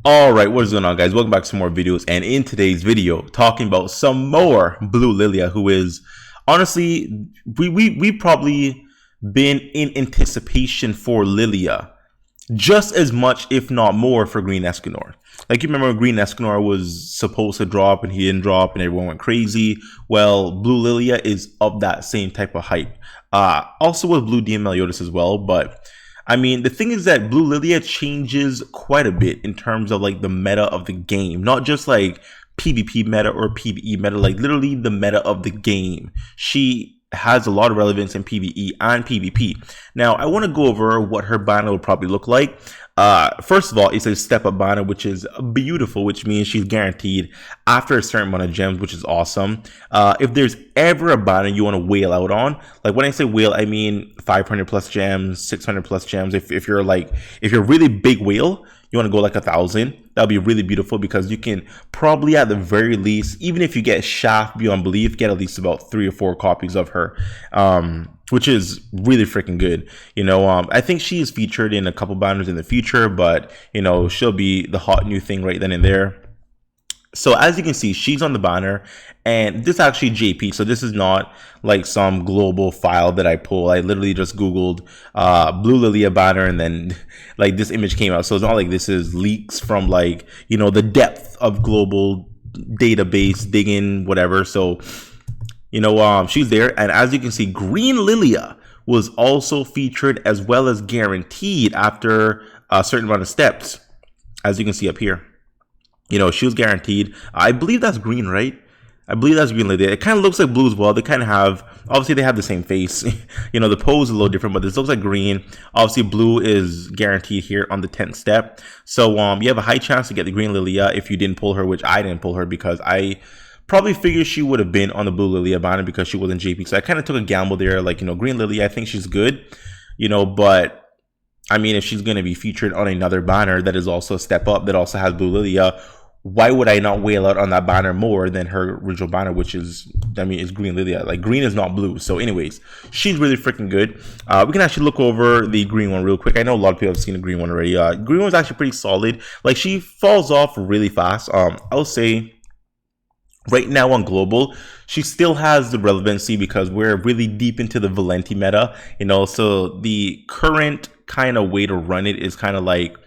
All right, what is going on, guys? Welcome back to some more videos, and in today's video talking about some more blue Lilia, who is honestly we probably been in anticipation for Lilia just as much, if not more, for Green Escanor. Like, you remember Green Escanor was supposed to drop and he didn't drop and everyone went crazy. Well, blue Lilia is of that same type of hype. Also with blue DM Meliodas as well, but I mean, the thing is that blue Lilia changes quite a bit in terms of like the meta of the game, not just like PvP meta or PvE meta, like literally the meta of the game. She has a lot of relevance in PvE and PvP. Now, I want to go over what her banner will probably look like. First of all, it's a step up banner, which is beautiful, which means she's guaranteed after a certain amount of gems, which is awesome. If there's ever a banner you want to whale out on, like when I say whale, I mean 500 plus gems, 600 plus gems. If you're really big whale, you want to go like 1,000. That'll be really beautiful, because you can probably at the very least, even if you get Shaft Beyond Belief, get at least about 3 or 4 copies of her, which is really freaking good. You know, I think she is featured in a couple banners in the future, but you know, she'll be the hot new thing right then and there. So as you can see, she's on the banner, and this is actually JP. So this is not like some global file that I pull. I literally just Googled blue Lilia banner, and then like this image came out. So it's not like this is leaks from like, you know, the depth of global database digging, whatever. So, you know, she's there. And as you can see, Green Lilia was also featured as well as guaranteed after a certain amount of steps, as you can see up here. You know, she was guaranteed. I believe that's green, right? I believe that's green Lilia. It kind of looks like blue as well. They kind of have, obviously they have the same face. You know, the pose is a little different, but this looks like green. Obviously blue is guaranteed here on the 10th step. So you have a high chance to get the Green Lilia if you didn't pull her, which I didn't pull her because I probably figured she would have been on the blue Lilia banner because she wasn't JP. So I kind of took a gamble there. Like, you know, Green Lilia, I think she's good, you know, but I mean, if she's going to be featured on another banner that is also a step up, that also has blue Lilia, why would I not whale out on that banner more than her original banner, which is, I mean, it's Green Lilia. Like, green is not blue. So anyways, she's really freaking good. We can actually look over the green one real quick. I know a lot of people have seen the green one already. Green one's actually pretty solid. Like, she falls off really fast. I'll say right now on global, she still has the relevancy because we're really deep into the Valenti meta, you know. So the current kind of way to run it is kind of like,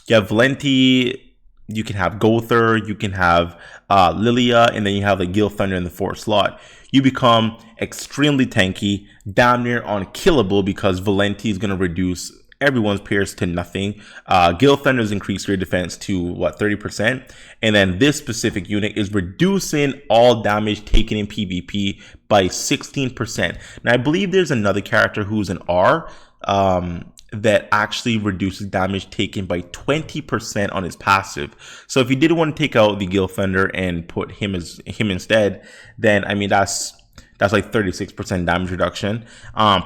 you have Valenti, you can have Gother, you can have Lilia, and then you have the Gil Thunder in the 4th slot. You become extremely tanky, damn near unkillable, because Valenti is going to reduce everyone's Pierce to nothing. Gil Thunder's increased your defense to what, 30%, and then this specific unit is reducing all damage taken in PvP by 16%. Now I believe there's another character who's an R that actually reduces damage taken by 20% on his passive. So if you did want to take out the Gil Thunder and put him instead, then I mean that's like 36% damage reduction.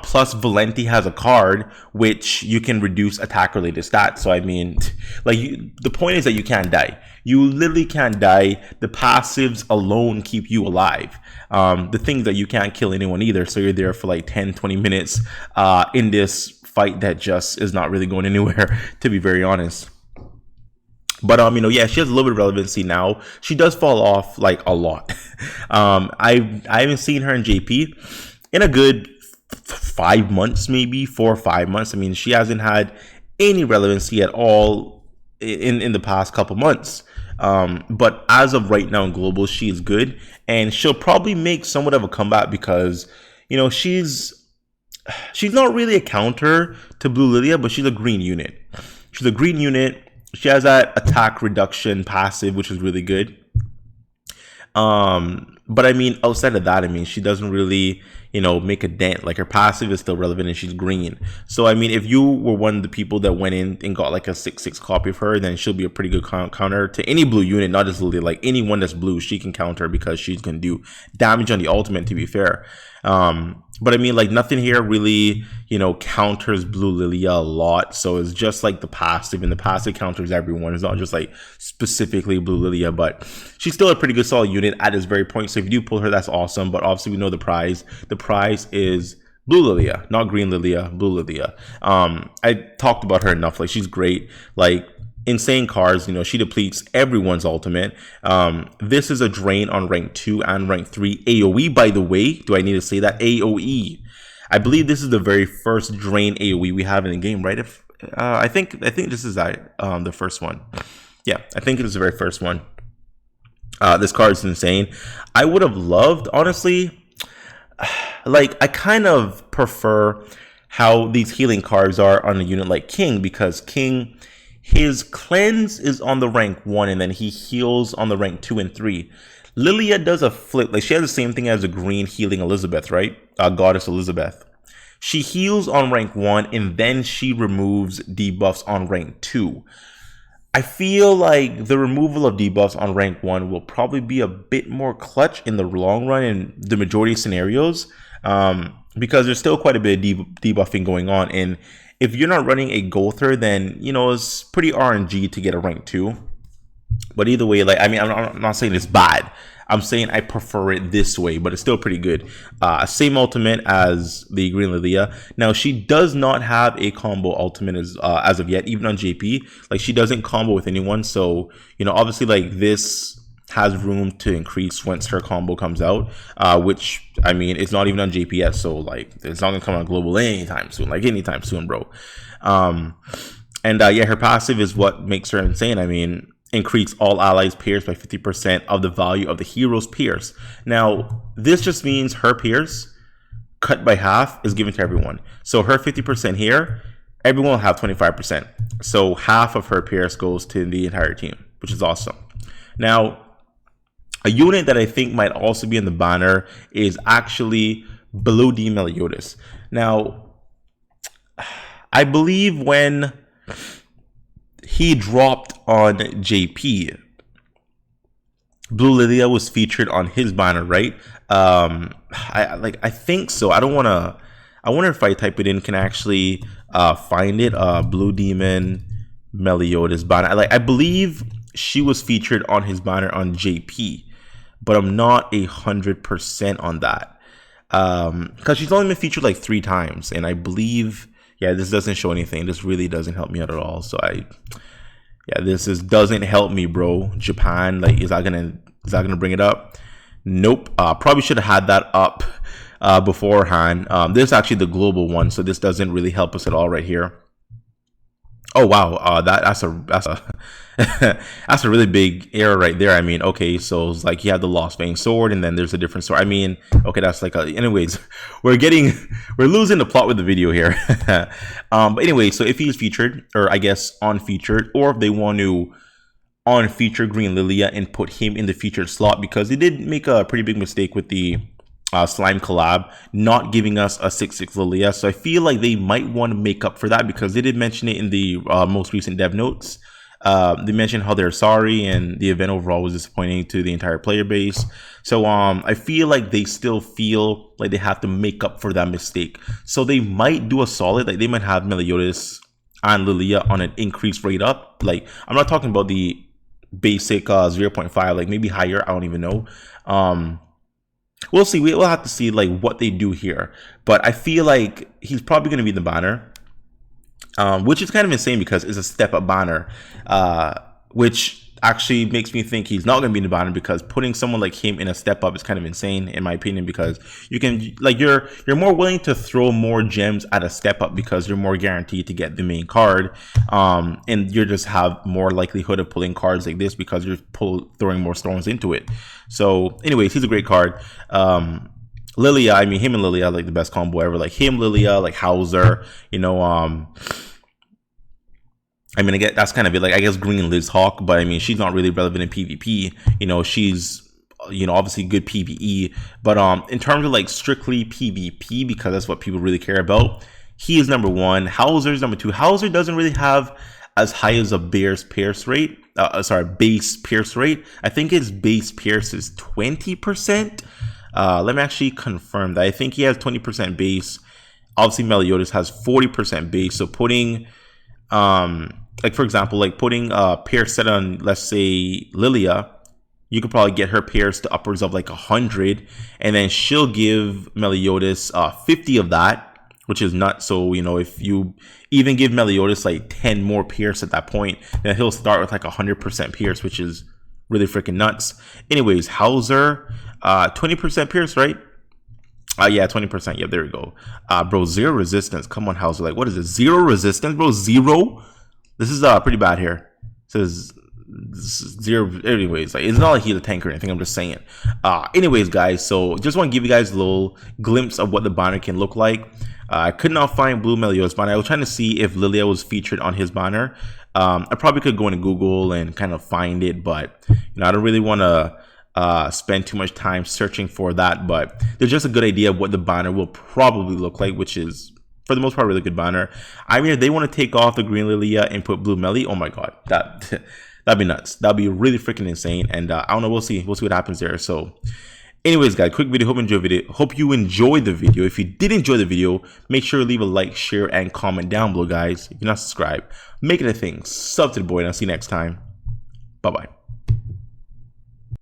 Plus Valenti has a card which you can reduce attack related stats. So I mean, like, the point is that you can't die. You literally can't die. The passives alone keep you alive. The thing is that you can't kill anyone either. So you're there for like 10-20 minutes in this fight that just is not really going anywhere, to be very honest. But you know, yeah, she has a little bit of relevancy now. She does fall off like a lot. I haven't seen her in JP in a good 5 months, maybe 4 or 5 months. I mean, she hasn't had any relevancy at all in the past couple months. But as of right now in global, she is good, and she'll probably make somewhat of a comeback because, you know, she's not really a counter to blue Lilia, but she's a green unit. She's a green unit. She has that attack reduction passive, which is really good. But I mean, outside of that, I mean, she doesn't really, you know, make a dent. Like, her passive is still relevant and she's green. So I mean, if you were one of the people that went in and got like a 6/6 copy of her, then she'll be a pretty good counter to any blue unit, not just Lilia. Like, anyone that's blue, she can counter because she's gonna do damage on the ultimate, to be fair. But I mean, like, nothing here really, you know, counters blue Lilia a lot. So it's just like the passive, and the passive counters everyone. It's not just like specifically blue Lilia, but she's still a pretty good solid unit at this very point. So if you do pull her, that's awesome. But obviously we know the prize. The prize is blue Lilia, not green Lilia, blue Lilia. I talked about her enough. Like, she's great. Like, insane cards. You know, she depletes everyone's ultimate. This is a drain on rank 2 and rank 3 AoE, by the way. Do I need to say that? AoE. I believe this is the very first drain AoE we have in the game, right? If I think this is the first one. Yeah, I think it is the very first one. This card is insane. I would have loved, honestly, like, I kind of prefer how these healing cards are on a unit like King, because King, his cleanse is on the rank 1 and then he heals on the rank 2 and 3. Lilia does a flip. Like, she has the same thing as a green healing Elizabeth, right? Goddess Elizabeth. She heals on rank 1 and then she removes debuffs on rank 2. I feel like the removal of debuffs on rank 1 will probably be a bit more clutch in the long run in the majority of scenarios, because there's still quite a bit of debuffing going on. And if you're not running a Gother, then, you know, it's pretty RNG to get a rank 2. But either way, like, I mean, I'm not saying it's bad. I'm saying I prefer it this way, but it's still pretty good. Same ultimate as the Green Lilia. Now, she does not have a combo ultimate as of yet, even on JP. Like, she doesn't combo with anyone. So, you know, obviously, like, this has room to increase once her combo comes out, which, I mean, it's not even on JP yet. So, like, it's not going to come on global anytime soon, like, anytime soon, bro. Yeah, her passive is what makes her insane. I mean, increase all allies' pierce by 50% of the value of the hero's pierce. Now, this just means her pierce cut by half is given to everyone. So her 50% here, everyone will have 25%. So half of her pierce goes to the entire team, which is awesome. Now, a unit that I think might also be in the banner is actually Blue D Meliodas. Now, I believe when he dropped on JP, Blue Lilia was featured on his banner, right? I think so. I wonder if I type it in, can I actually find it? Blue Demon Meliodas banner. I believe she was featured on his banner on JP, but I'm not 100% on that. Because she's only been featured like 3 times, and I believe, yeah, this doesn't show anything. This really doesn't help me out at all. So doesn't help me, bro. Japan, like, is that gonna bring it up? Nope. Probably should have had that up beforehand. This is actually the global one, so this doesn't really help us at all right here. Oh wow, that's a that's a really big error right there. I mean, okay, so it's like you have the lostvayne sword, and then there's a different sword. I mean, okay, that's like anyways, we're losing the plot with the video here. But anyway, so if he's featured, or I guess unfeatured, or if they want to unfeature Green Lilia and put him in the featured slot, because they did make a pretty big mistake with the slime collab, not giving us a 6/6 Lilia. So I feel like they might want to make up for that, because they did mention it in the most recent dev notes. They mentioned how they're sorry and the event overall was disappointing to the entire player base. So I feel like they still feel like they have to make up for that mistake. So they might do a solid, like they might have Meliodas and Lilia on an increased rate up. Like, I'm not talking about the basic 0.5, like maybe higher, I don't even know. We'll see. We'll have to see like what they do here. But I feel like he's probably going to be the banner, which is kind of insane because it's a step up banner, which actually makes me think he's not going to be in the banner, because putting someone like him in a step up is kind of insane in my opinion, because you can, like, you're more willing to throw more gems at a step up because you're more guaranteed to get the main card, and you just have more likelihood of pulling cards like this because you're throwing more stones into it. So anyways, he's a great card. Lilia, I mean, him and Lilia, like the best combo ever. Like him, Lilia, like Hauser, you know, I mean, I guess that's kind of it. Like, I guess Green Liz Hawk, but I mean, she's not really relevant in PvP. You know, she's, you know, obviously good PvE. But in terms of like strictly PvP, because that's what people really care about, he is number 1. Hauser's number 2. Hauser doesn't really have as high as a base pierce rate. Base pierce rate. I think his base pierce is 20%. Let me actually confirm that. I think he has 20% base. Obviously, Meliodas has 40% base. So putting like, for example, like putting pierce set on, let's say, Lilia, you could probably get her pierce to upwards of like 100, and then she'll give Meliodas 50 of that, which is nuts. So, you know, if you even give Meliodas like 10 more Pierce at that point, then he'll start with like 100% Pierce, which is really freaking nuts. Anyways, Hauser, 20% Pierce, right? Yeah, 20%. Yeah, there we go. Bro, 0 resistance. Come on, Hauser. Like, what is it? 0 resistance, bro? 0? This is pretty bad here. It says 0. Anyways, like, it's not like he's a tank or anything. I'm just saying. Anyways, guys, so just want to give you guys a little glimpse of what the banner can look like. I could not find Blue Meliodas banner. I was trying to see if Lilia was featured on his banner. I probably could go into Google and kind of find it, but you know, I don't really want to spend too much time searching for that. But there's just a good idea of what the banner will probably look like, which is for the most part really good banner. I mean, if they want to take off the green Lilia and put blue Melly, oh my god, that'd be nuts. That'd be really freaking insane. And I don't know, we'll see what happens there. So anyways, guys, quick video. Hope you enjoyed the video. If you did enjoy the video, make sure to leave a like, share, and comment down below, guys. If you're not subscribed, make it a thing. Sub to the boy, and I'll see you next time. Bye bye.